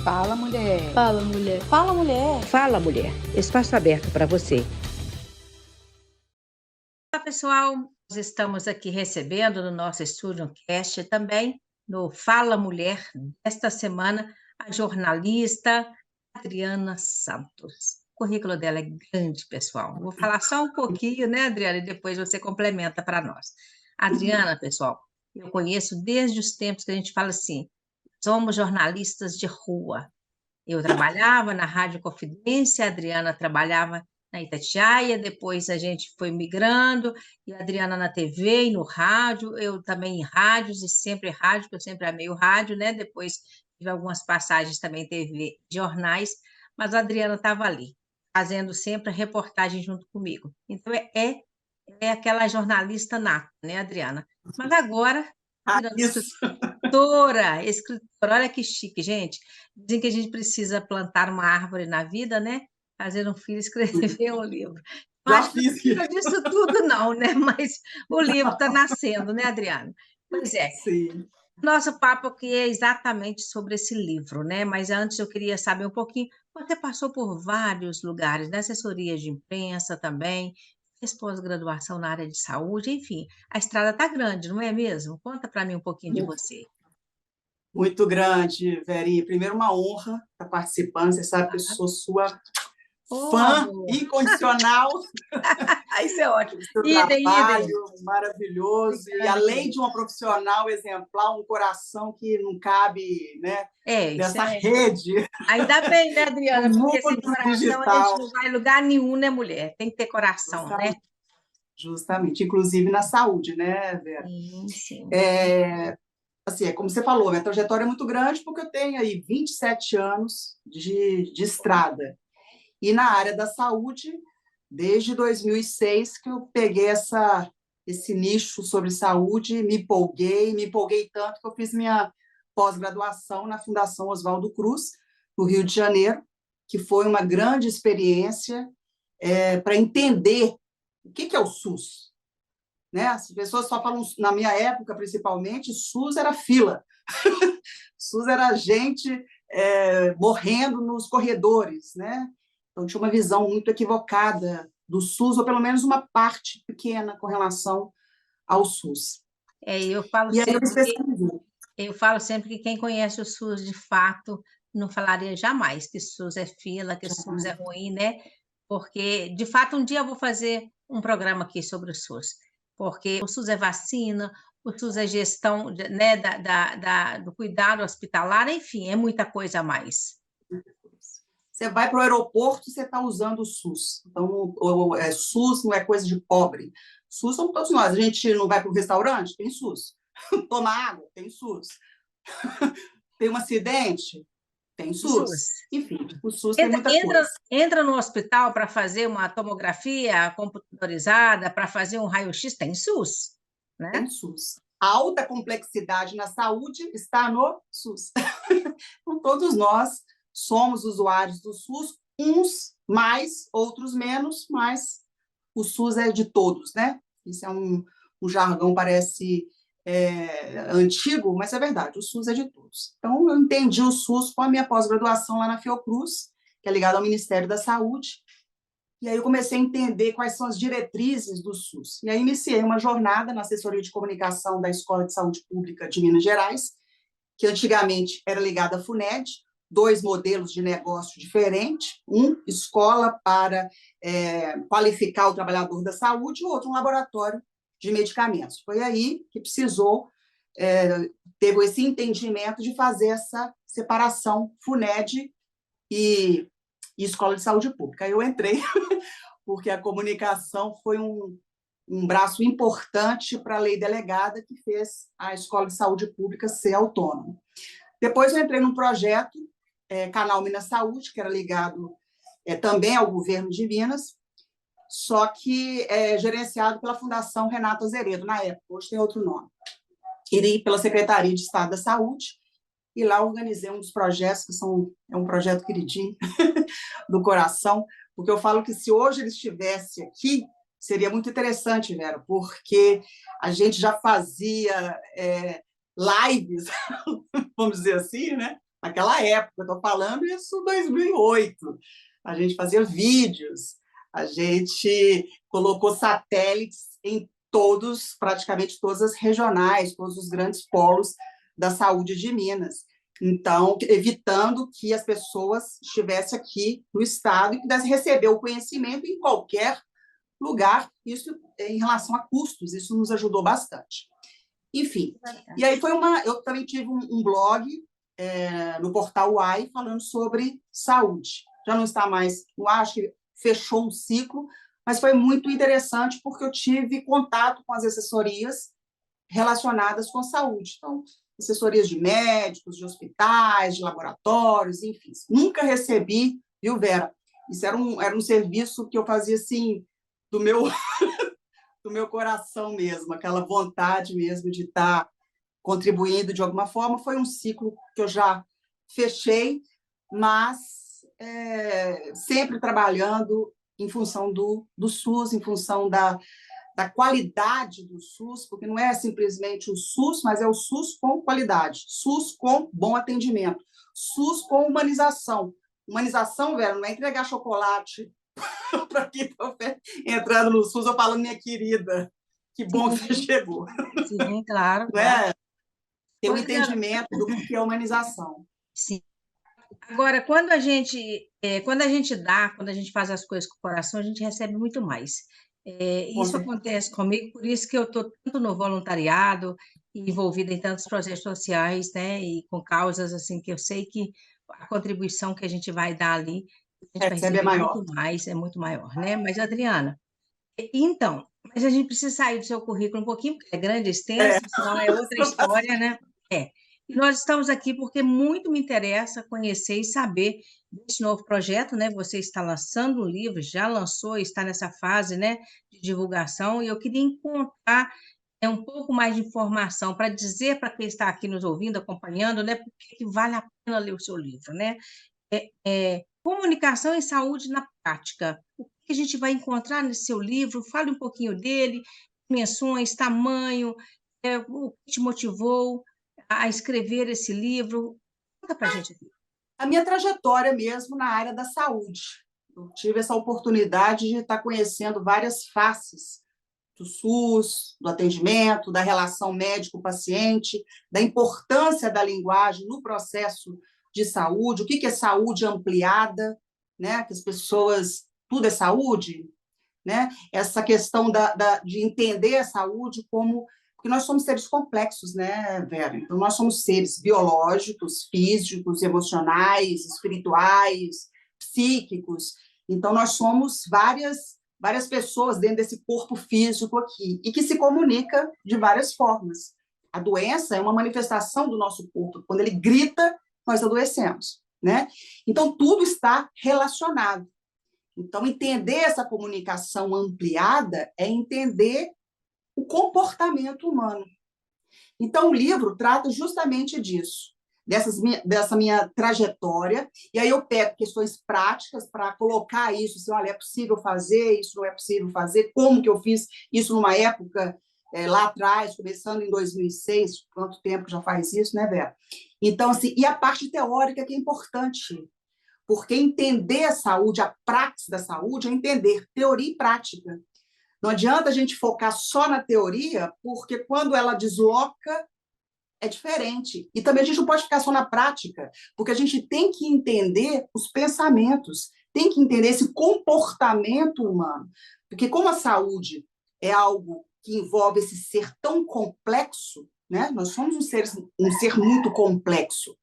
Fala, mulher. Fala, mulher. Fala, mulher. Fala, mulher. Espaço aberto para você. Olá, pessoal. Nós estamos aqui recebendo no nosso Estúdio Cast também, no Fala Mulher, desta semana, a jornalista Adriana Santos. O currículo dela é grande, pessoal. Vou falar só um pouquinho, né, Adriana? E depois você complementa para nós. Adriana, pessoal, eu conheço desde os tempos que a gente fala assim, somos jornalistas de rua. Eu trabalhava na Rádio Confidência, a Adriana trabalhava na Itatiaia, depois a gente foi migrando, e a Adriana na TV e no rádio, eu também em rádios, e sempre rádio, porque eu sempre amei o rádio, né? Depois tive algumas passagens também em TV, jornais, mas a Adriana estava ali, fazendo sempre a reportagem junto comigo. Então, é aquela jornalista nata, né, Adriana? Mas agora, virando Isso. escritora, olha que chique, gente. Dizem que a gente precisa plantar uma árvore na vida, né? Fazer um filho, escrever um livro. Eu Já acho que não fiz precisa isso. disso tudo, não, né? Mas o livro está nascendo, né, Adriana? Pois é. Sim. Nosso papo aqui é exatamente sobre esse livro, né? Mas antes eu queria saber um pouquinho. Você passou por vários lugares, né? Assessoria de imprensa também, fez pós-graduação na área de saúde, enfim, a estrada está grande, não é mesmo? Conta para mim um pouquinho de você. Muito grande, Verinha. Primeiro, uma honra estar participando. Você sabe que eu sou sua Oh, fã amor. incondicional Isso é ótimo. do seu Idem, idem. trabalho maravilhoso. E, Obrigada, além querida. de uma profissional exemplar, um coração que não cabe, né, Isso nessa é. rede Ainda bem, né, do Adriana? Porque sem mundo coração a gente digital. não vai em lugar nenhum, né, mulher? Tem que ter coração, né? Justamente, inclusive na saúde, né, Vera? Sim, sim. Assim, é como você falou, minha trajetória é muito grande porque eu tenho aí 27 anos de estrada. E na área da saúde, desde 2006 que eu peguei esse nicho sobre saúde, me empolguei tanto que eu fiz minha pós-graduação na Fundação Oswaldo Cruz, no Rio de Janeiro, que foi uma grande experiência para entender o que é o SUS. Né? As pessoas só falam, na minha época, principalmente, SUS era fila. SUS era gente morrendo nos corredores, né? Então, tinha uma visão muito equivocada do SUS, ou pelo menos uma parte pequena com relação ao SUS. Eu falo E aí eu me sempre que especializei. quem conhece o SUS de fato não falaria jamais que SUS é fila, que SUS é ruim, né? Porque, de fato, um dia eu vou fazer um programa aqui sobre o SUS, porque o SUS é vacina, o SUS é gestão, né, do cuidado hospitalar, enfim, é muita coisa a mais. Você vai para o aeroporto, você está usando o SUS. Então, SUS não é coisa de pobre. SUS somos todos nós. A gente não vai para o restaurante? Tem SUS. Toma água? Tem SUS. Tem um acidente? Tem SUS. SUS. Enfim, o SUS tem muita coisa. Entra no hospital para fazer uma tomografia computadorizada, para fazer um raio-x, tem SUS, né? Tem SUS. A alta complexidade na saúde está no SUS. Então, todos nós somos usuários do SUS, uns mais, outros menos, mas o SUS é de todos, né? Isso é um jargão, parece antigo, mas é verdade, o SUS é de todos. Então, eu entendi o SUS com a minha pós-graduação lá na Fiocruz, que é ligada ao Ministério da Saúde, e aí eu comecei a entender quais são as diretrizes do SUS. E aí iniciei uma jornada na assessoria de comunicação da Escola de Saúde Pública de Minas Gerais, que antigamente era ligada à FUNED, dois modelos de negócio diferentes, um, escola para qualificar o trabalhador da saúde, e o outro, um laboratório de medicamentos. Foi aí que precisou, teve esse entendimento de fazer essa separação FUNED e Escola de Saúde Pública. Aí eu entrei, porque a comunicação foi um braço importante para a lei delegada que fez a Escola de Saúde Pública ser autônoma. Depois eu entrei num projeto, Canal Minas Saúde, que era ligado também ao governo de Minas, só que gerenciado pela Fundação Renato Azeredo, na época, hoje tem outro nome, e pela Secretaria de Estado da Saúde, e lá organizei um dos projetos, que é um projeto queridinho do coração, porque eu falo que se hoje ele estivesse aqui, seria muito interessante, Vera, porque a gente já fazia lives, vamos dizer assim, né? naquela época, eu estou falando isso em 2008. A gente fazia vídeos, a gente colocou satélites em todos, praticamente todas as regionais, todos os grandes polos da saúde de Minas. Então, evitando que as pessoas estivessem aqui no estado e pudessem receber o conhecimento em qualquer lugar, isso em relação a custos, isso nos ajudou bastante. Enfim, e aí eu também tive um blog no portal UAI falando sobre saúde. Já não está mais no ar, acho que fechou um ciclo, mas foi muito interessante porque eu tive contato com as assessorias relacionadas com saúde. Então, assessorias de médicos, de hospitais, de laboratórios, enfim. Nunca recebi, viu, Vera? Isso era um serviço que eu fazia, assim, do meu coração mesmo, aquela vontade mesmo de estar contribuindo de alguma forma. Foi um ciclo que eu já fechei, mas sempre trabalhando em função do SUS, em função da qualidade do SUS, porque não é simplesmente o SUS, mas é o SUS com qualidade, SUS com bom atendimento, SUS com humanização. Humanização, Vera, não é entregar chocolate para quem está entrando no SUS, eu falo, minha querida, que bom que você chegou. Sim, claro, Não é? Ter um Pois é. entendimento do que é humanização. Sim. Agora, quando a gente faz as coisas com o coração, a gente recebe muito mais. Isso acontece comigo, por isso que eu estou tanto no voluntariado, envolvida em tantos projetos sociais, né, e com causas assim que eu sei que a contribuição que a gente vai dar ali, a gente vai Recebe é receber maior. muito mais, é muito maior, né? Mas, Adriana, então, mas a gente precisa sair do seu currículo um pouquinho, porque é grande, extenso, senão é outra história, né? E nós estamos aqui porque muito me interessa conhecer e saber desse novo projeto, né? Você está lançando um livro, já lançou, está nessa fase, né, de divulgação, e eu queria encontrar um pouco mais de informação para dizer para quem está aqui nos ouvindo, acompanhando, né, por que vale a pena ler o seu livro, né? Comunicação e saúde na prática. O que a gente vai encontrar nesse seu livro? Fale um pouquinho dele, dimensões, tamanho, o que te motivou a escrever esse livro. Conta para a gente aqui. A minha trajetória mesmo na área da saúde. Eu tive essa oportunidade de estar conhecendo várias faces do SUS, do atendimento, da relação médico-paciente, da importância da linguagem no processo de saúde, o que é saúde ampliada, né? Que as pessoas, tudo é saúde, né? Essa questão de entender a saúde como... Porque nós somos seres complexos, né, Vera? Então, nós somos seres biológicos, físicos, emocionais, espirituais, psíquicos. Então, nós somos várias pessoas dentro desse corpo físico aqui, e que se comunica de várias formas. A doença é uma manifestação do nosso corpo. Quando ele grita, nós adoecemos, né? Então, tudo está relacionado. Então, entender essa comunicação ampliada é entender o comportamento humano. Então, o livro trata justamente disso, dessa minha trajetória, e aí eu pego questões práticas para colocar isso, assim, olha, é possível fazer, isso não é possível fazer, como que eu fiz isso numa época lá atrás, começando em 2006, quanto tempo já faz isso, né, Vera? Então, assim, e a parte teórica que é importante, porque entender a saúde, a praxis da saúde, é entender teoria e prática. Não adianta a gente focar só na teoria, porque quando ela desloca, é diferente. E também a gente não pode ficar só na prática, porque a gente tem que entender os pensamentos, tem que entender esse comportamento humano. Porque como a saúde é algo que envolve esse ser tão complexo, né? Nós somos um ser muito complexo.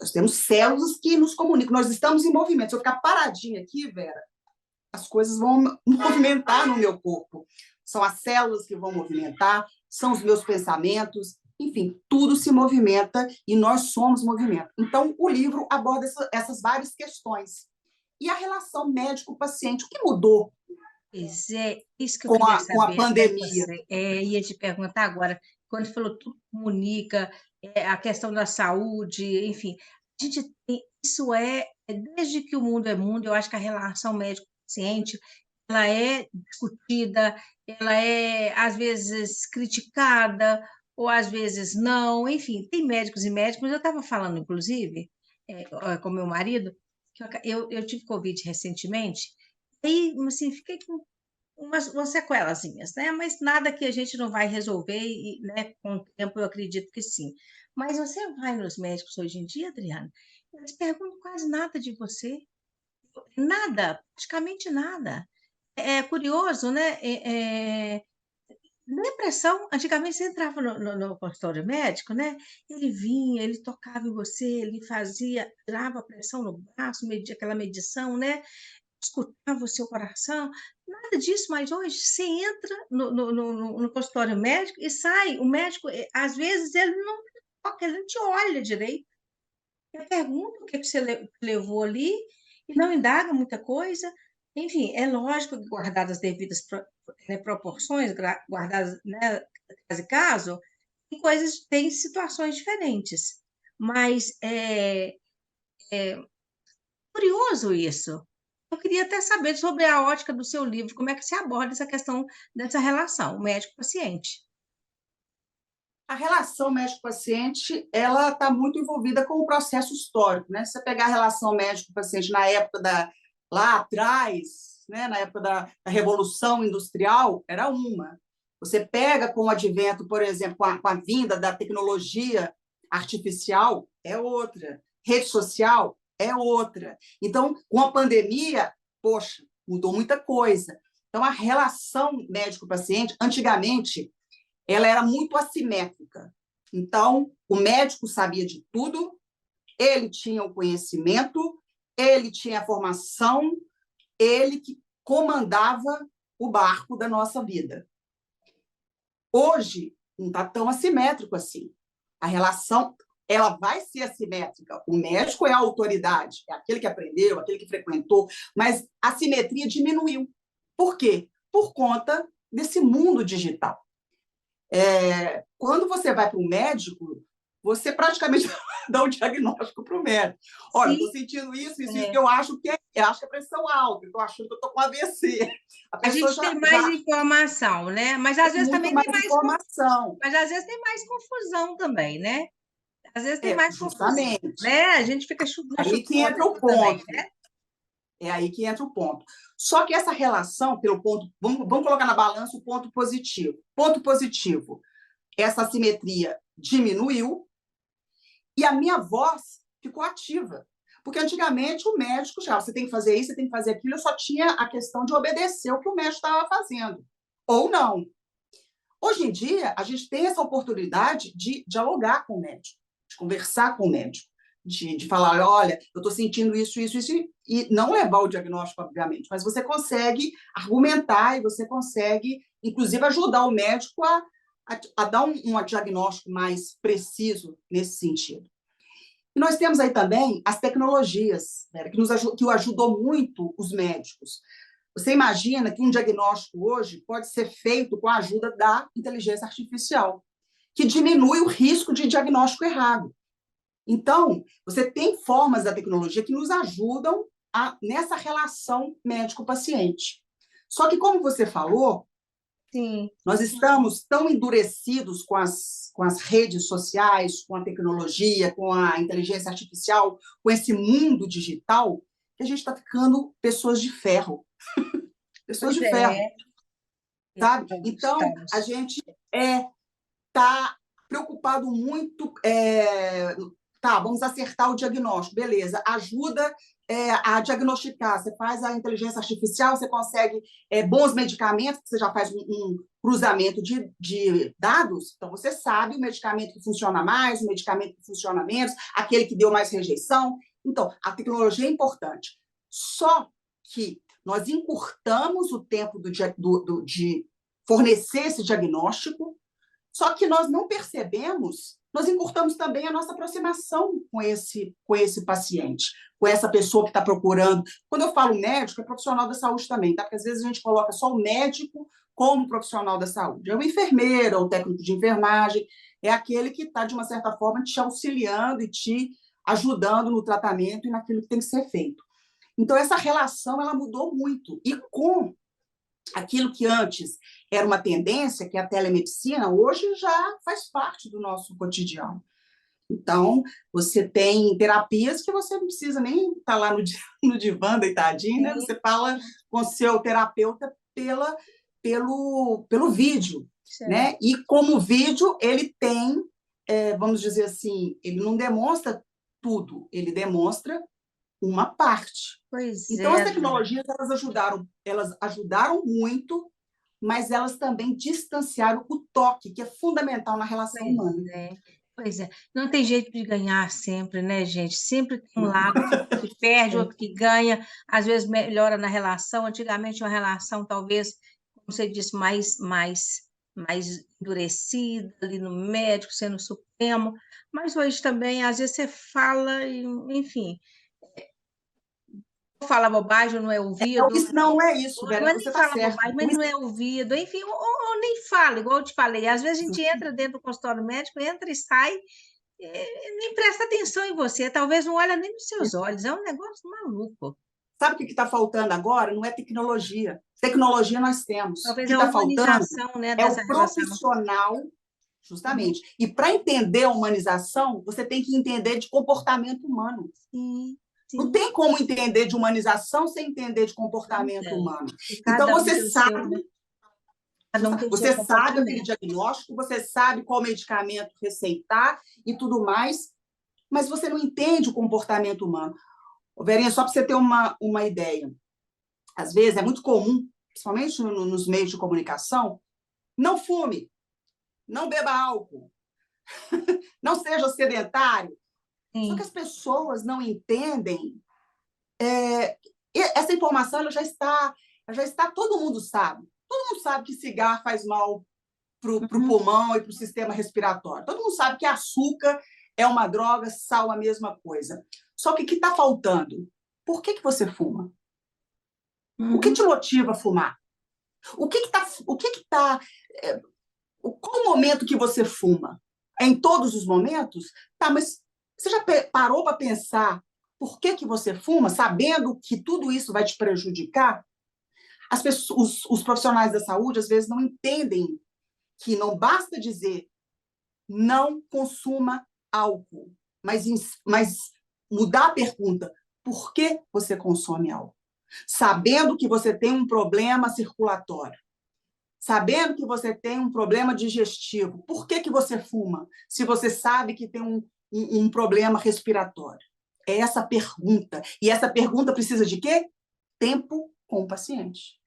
Nós temos células que nos comunicam, nós estamos em movimento. Se eu ficar paradinha aqui, Vera, as coisas vão movimentar no meu corpo. São as células que vão movimentar, são os meus pensamentos, enfim, tudo se movimenta e nós somos movimento. Então, o livro aborda essas várias questões. E a relação médico-paciente, o que mudou? Pois é, isso que eu queria Com a saber até pandemia. você. Ia te perguntar agora, quando falou tudo comunica, a questão da saúde, enfim, a gente tem, desde que o mundo é mundo, eu acho que a relação médico-paciente, ela é discutida, ela é, às vezes, criticada, ou às vezes não, enfim, tem médicos e médicos. Eu estava falando, inclusive, com meu marido, que eu tive Covid recentemente, aí, assim, fiquei com umas sequelazinhas, né? Mas nada que a gente não vai resolver, e, né, com o tempo eu acredito que sim. Mas você vai nos médicos hoje em dia, Adriana, eles perguntam quase nada de você, nada, praticamente nada. É curioso, né? Depressão, antigamente você entrava no consultório médico, né? Ele vinha, ele tocava em você, ele fazia, tirava a pressão no braço, media aquela medição, né? Escutava o seu coração, nada disso, mas hoje você entra no consultório médico e sai, o médico, às vezes, ele não toca, ele não te olha direito. Eu pergunto o que que você levou ali e não indaga muita coisa. Enfim, é lógico que guardadas as devidas né, proporções, guardadas, né, caso e caso, tem coisas, tem situações diferentes. Mas é curioso isso. Eu queria até saber sobre a ótica do seu livro, como é que você aborda essa questão dessa relação, médico-paciente. A relação médico-paciente, ela está muito envolvida com o processo histórico, né? Se você pegar a relação médico-paciente na época lá atrás, né? Na época da Revolução Industrial, era uma. Você pega com o advento, por exemplo, com a vinda da tecnologia artificial, é outra. Rede social é outra. Então, com a pandemia, poxa, mudou muita coisa. Então, a relação médico-paciente, antigamente, ela era muito assimétrica. Então, o médico sabia de tudo, ele tinha o conhecimento, ele tinha a formação, ele que comandava o barco da nossa vida. Hoje, não está tão assimétrico assim. A relação ela vai ser assimétrica. O médico é a autoridade, é aquele que aprendeu, aquele que frequentou, mas a simetria diminuiu. Por quê? Por conta desse mundo digital. Quando você vai para um médico, você praticamente dá um diagnóstico para o médico. Olha, estou Sim, sentindo isso que eu acho que eu acho que é pressão alta, estou achando que eu estou com AVC. A a pessoa gente tem mais já informação, né? Mas às tem vezes muito também tem mais mais, informação. mas às vezes tem mais confusão também, né? Às vezes tem mais confusão, Justamente. né? A gente fica no Aí que entra o chutômetro também, ponto. né? É aí que entra o ponto. Só que essa relação, pelo ponto, vamos colocar na balança o ponto positivo. Ponto positivo, essa assimetria diminuiu e a minha voz ficou ativa. Porque antigamente o médico já, você tem que fazer isso, você tem que fazer aquilo, eu só tinha a questão de obedecer o que o médico estava fazendo. Ou não. Hoje em dia, a gente tem essa oportunidade de dialogar com o médico, de conversar com o médico, de falar, olha, eu estou sentindo isso, e não levar o diagnóstico, obviamente, mas você consegue argumentar e você consegue, inclusive, ajudar o médico a dar um diagnóstico mais preciso nesse sentido. E nós temos aí também as tecnologias, né, que ajudou muito os médicos. Você imagina que um diagnóstico hoje pode ser feito com a ajuda da inteligência artificial, que diminui o risco de diagnóstico errado. Então, você tem formas da tecnologia que nos ajudam nessa relação médico-paciente. Só que, como você falou, Sim. nós estamos tão endurecidos com as redes sociais, com a tecnologia, com a inteligência artificial, com esse mundo digital, que a gente está ficando pessoas de ferro. Pessoas Pois de ferro, é, sabe? Então, a estamos. gente está preocupado muito. Tá, vamos acertar o diagnóstico, beleza. Ajuda a diagnosticar. Você faz a inteligência artificial, você consegue bons medicamentos, você já faz um cruzamento de dados, então você sabe o medicamento que funciona mais, o medicamento que funciona menos, aquele que deu mais rejeição. Então, a tecnologia é importante. Só que nós encurtamos o tempo de fornecer esse diagnóstico, só que nós não percebemos, nós encurtamos também a nossa aproximação com esse paciente, com essa pessoa que está procurando. Quando eu falo médico, é profissional da saúde também, tá? Porque às vezes a gente coloca só o médico como profissional da saúde. É o enfermeiro, é o técnico de enfermagem, é aquele que está, de uma certa forma, te auxiliando e te ajudando no tratamento e naquilo que tem que ser feito. Então, essa relação ela mudou muito. E com aquilo que antes era uma tendência, que é a telemedicina, hoje já faz parte do nosso cotidiano. Então, você tem terapias que você não precisa nem estar lá no divã, deitadinho, né? Você fala com o seu terapeuta pelo vídeo, né? E como vídeo, ele tem, vamos dizer assim, ele não demonstra tudo, ele demonstra uma parte. Então, as tecnologias, elas ajudaram muito, mas elas também distanciaram o toque, que é fundamental na relação humana. Pois é, não tem jeito de ganhar sempre, né, gente? Sempre tem um lado que perde, outro que ganha, às vezes melhora na relação. Antigamente, uma relação, talvez, como você disse, mais endurecida, ali no médico, sendo supremo, mas hoje também, às vezes, você fala, enfim, fala bobagem, não é ouvido. Não é isso, Vera, não é você nem está fala certa. bobagem, mas não é ouvido, enfim, ou nem fala, igual eu te falei. Às vezes a gente entra dentro do consultório médico, entra e sai, nem presta atenção em você, talvez não olha nem nos seus olhos, é um negócio maluco. Sabe o que está faltando agora? Não é tecnologia. Tecnologia nós temos. Talvez o que a está faltando humanização, né, é dessa o relação. profissional, justamente. E para entender a humanização, você tem que entender de comportamento humano. Sim. Não tem como entender de humanização sem entender de comportamento humano. Então, você sabe... Você sabe aquele diagnóstico, você sabe qual medicamento receitar e tudo mais, mas você não entende o comportamento humano. Verinha, só para você ter uma ideia, às vezes é muito comum, principalmente nos meios de comunicação, não fume, não beba álcool, não seja sedentário. Sim. Só que as pessoas não entendem. Essa informação ela já está, todo mundo sabe. Todo mundo sabe que cigarro faz mal para o pulmão e para o sistema respiratório. Todo mundo sabe que açúcar é uma droga, sal a mesma coisa. Só que o que está faltando? Por que você fuma? O que te motiva a fumar? Qual o momento que você fuma? É em todos os momentos? Tá, mas você já parou para pensar por que você fuma, sabendo que tudo isso vai te prejudicar? Os profissionais da saúde, às vezes, não entendem que não basta dizer não consuma álcool, mas mudar a pergunta, por que você consome álcool? Sabendo que você tem um problema circulatório, sabendo que você tem um problema digestivo, por que você fuma, se você sabe que tem um problema respiratório? É essa pergunta. E essa pergunta precisa de quê? Tempo com o paciente.